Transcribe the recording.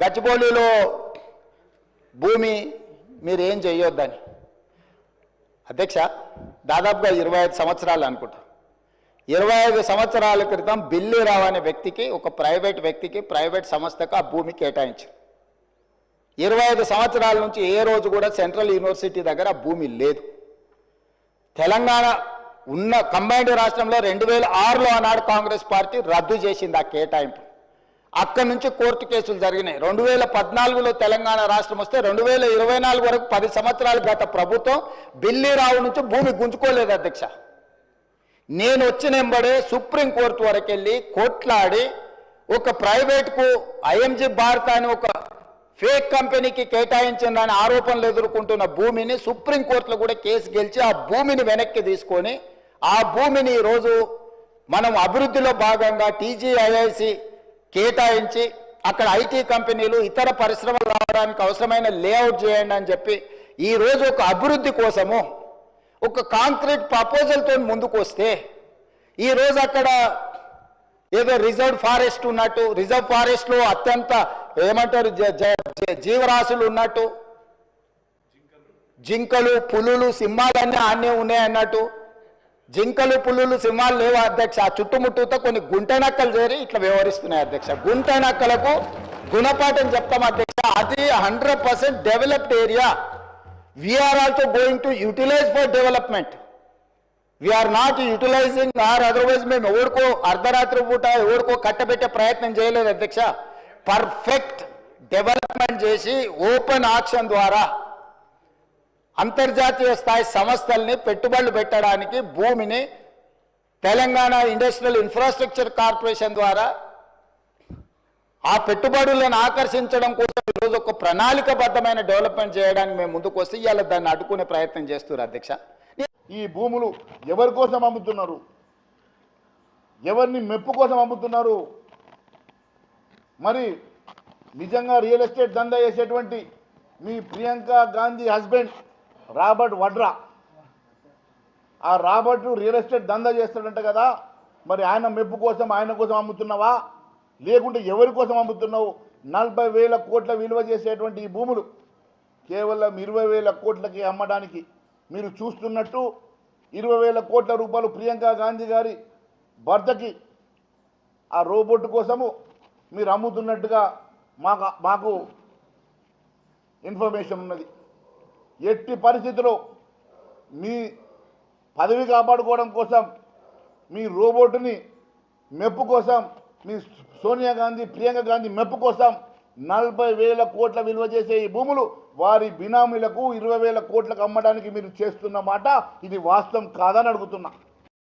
గచ్చిబౌలిలో భూమి మీరు ఏం చేయొద్దని. అధ్యక్ష, దాదాపుగా 25 సంవత్సరాలు అనుకుంటా, 25 సంవత్సరాల క్రితం బిల్లీరావు అనే వ్యక్తికి, ఒక ప్రైవేట్ వ్యక్తికి, ప్రైవేట్ సంస్థకు ఆ భూమి కేటాయించారు. 25 సంవత్సరాల నుంచి ఏ రోజు కూడా సెంట్రల్ యూనివర్సిటీ దగ్గర ఆ భూమి లేదు. తెలంగాణ ఉన్న కంబైన్డ్ రాష్ట్రంలో 2006లో ఆనాడు కాంగ్రెస్ పార్టీ రద్దు చేసింది ఆ కేటాయింపు. అక్కడి నుంచి కోర్టు కేసులు జరిగినాయి. 2014లో తెలంగాణ రాష్ట్రం వస్తే 2024 వరకు 10 సంవత్సరాలు గత ప్రభుత్వం బిల్లీరావు నుంచి భూమి గుంజుకోలేదు అధ్యక్ష. నేను వచ్చిన వెంబడే సుప్రీంకోర్టు వరకు వెళ్ళి కొట్లాడి ఒక ప్రైవేట్కు ఐఎంజీ భారత్ అని ఒక ఫేక్ కంపెనీకి కేటాయించిందని ఆరోపణలు ఎదుర్కొంటున్న భూమిని సుప్రీంకోర్టులో కూడా కేసు గెలిచి ఆ భూమిని వెనక్కి తీసుకొని ఆ భూమిని ఈరోజు మనం అభివృద్ధిలో భాగంగా టీజీఐఐసి కేటాయించి అక్కడ ఐటీ కంపెనీలు ఇతర పరిశ్రమలు రావడానికి అవసరమైన లేఅవుట్ చేయండి అని చెప్పి ఈరోజు ఒక అభివృద్ధి కోసము ఒక కాంక్రీట్ ప్రపోజల్తో ముందుకు వస్తే ఈరోజు అక్కడ ఏదో రిజర్వ్ ఫారెస్ట్ ఉన్నట్టు, రిజర్వ్ ఫారెస్ట్లో అత్యంత ఏమంటారు జీవరాశులు ఉన్నట్టు, జింకలు, పులులు, సింహాలన్నీ ఆనే ఉన్నాయి అన్నట్టు. జింకలు, పులులు, సింహాలు లేవు అధ్యక్ష. ఆ చుట్టుముట్టుతో కొన్ని గుంటనక్కలు చేరి ఇట్లా వ్యవహరిస్తున్నాయి అధ్యక్ష. గుంటనక్కలకు గుణపాఠం చెప్తాం అధ్యక్ష. అది 100% developed area. We're also going to utilize for development. We're not utilizing or otherwise మేము ఎవరికో అర్ధరాత్రి పూట ఎవరికో కట్టబెట్టే ప్రయత్నం చేయలేదు అధ్యక్ష. పర్ఫెక్ట్ డెవలప్మెంట్ చేసి ఓపెన్ ఆక్షన్ ద్వారా అంతర్జాతీయ స్థాయి సంస్థల్ని పెట్టుబడులు పెట్టడానికి భూమిని తెలంగాణ ఇండస్ట్రియల్ ఇన్ఫ్రాస్ట్రక్చర్ కార్పొరేషన్ ద్వారా ఆ పెట్టుబడులను ఆకర్షించడం కోసం ఈరోజు ఒక ప్రణాళికబద్ధమైన డెవలప్మెంట్ చేయడానికి మేము ముందుకు వస్తే ఇవాళ దాన్ని అడ్డుకునే ప్రయత్నం చేస్తున్నారు అధ్యక్ష. ఈ భూములు ఎవరి కోసం అమ్ముతున్నారు? ఎవరిని మెప్పు కోసం అమ్ముతున్నారు? మరి నిజంగా రియల్ ఎస్టేట్ దందా చేసేటువంటి మీ ప్రియాంక గాంధీ హస్బెండ్ రాబర్ట్ వడ్రా, ఆ రాబర్ట్ రియల్ ఎస్టేట్ దందా చేస్తాడంట కదా, మరి ఆయన మెప్పు కోసం ఆయన కోసం అమ్ముతున్నావా లేకుంటే ఎవరి కోసం అమ్ముతున్నావు? 40,000 కోట్ల విలువ చేసేటువంటి ఈ భూములు కేవలం 20,000 కోట్లకి అమ్మడానికి మీరు చూస్తున్నట్టు 20,000 కోట్ల రూపాయలు ప్రియాంక గాంధీ గారి భర్తకి ఆ రోబోట్ కోసము మీరు అమ్ముతున్నట్టుగా మాకు ఇన్ఫర్మేషన్ ఉన్నది. ఎట్టి పరిస్థితిలో మీ పదవి కాపాడుకోవడం కోసం, మీ రోబోట్ని మెప్పు కోసం, మీ సోనియా గాంధీ, ప్రియాంక గాంధీ మెప్పు కోసం 40,000 కోట్ల విలువ చేసే ఈ భూములు వారి బినామీలకు 20,000 కోట్లకు అమ్మడానికి మీరు చేస్తున్న మాట ఇది వాస్తవం కాదని అడుగుతున్నా.